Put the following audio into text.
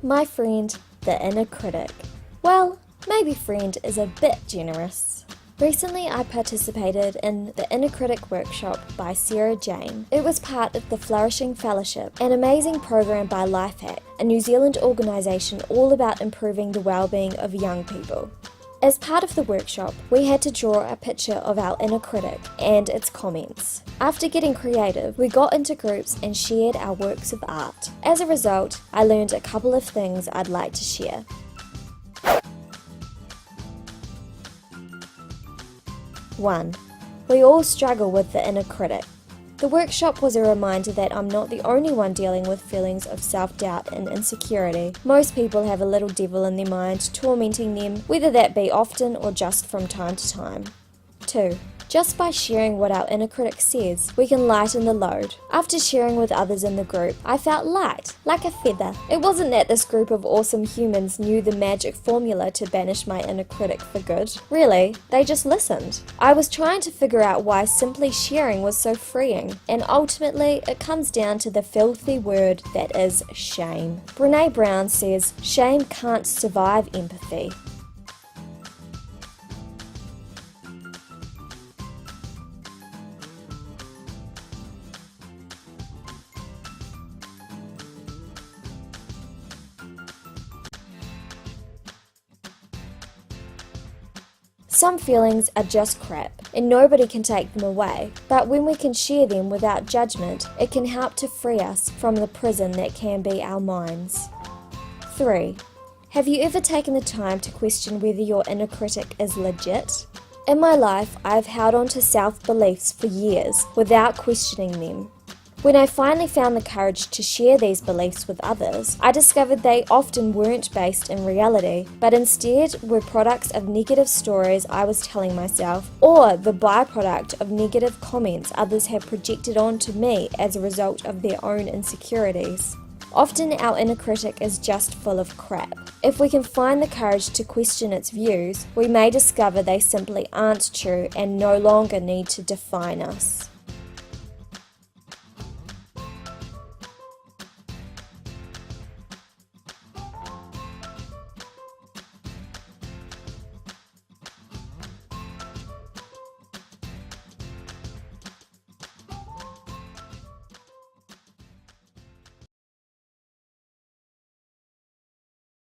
My friend, the inner critic. Well, maybe friend is a bit generous. Recently I participated in the Inner Critic workshop by Sarah Jane. It was part of the Flourishing Fellowship, an amazing program by Lifehack, a New Zealand organisation all about improving the well-being of young people. As part of the workshop, we had to draw a picture of our inner critic and its comments. After getting creative, we got into groups and shared our works of art. As a result, I learned a couple of things I'd like to share. 1. We all struggle with the inner critic. The workshop was a reminder that I'm not the only one dealing with feelings of self-doubt and insecurity. Most people have a little devil in their mind tormenting them, whether that be often or just from time to time. 2. Just by sharing what our inner critic says, we can lighten the load. After sharing with others in the group, I felt light, like a feather. It wasn't that this group of awesome humans knew the magic formula to banish my inner critic for good. Really, they just listened. I was trying to figure out why simply sharing was so freeing, and ultimately it comes down to the filthy word that is shame. Brené Brown says, shame can't survive empathy. Some feelings are just crap, and nobody can take them away, but when we can share them without judgment, it can help to free us from the prison that can be our minds. 3. Have you ever taken the time to question whether your inner critic is legit? In my life, I've held on to self-beliefs for years without questioning them. When I finally found the courage to share these beliefs with others, I discovered they often weren't based in reality, but instead were products of negative stories I was telling myself, or the byproduct of negative comments others have projected onto me as a result of their own insecurities. Often our inner critic is just full of crap. If we can find the courage to question its views, we may discover they simply aren't true and no longer need to define us.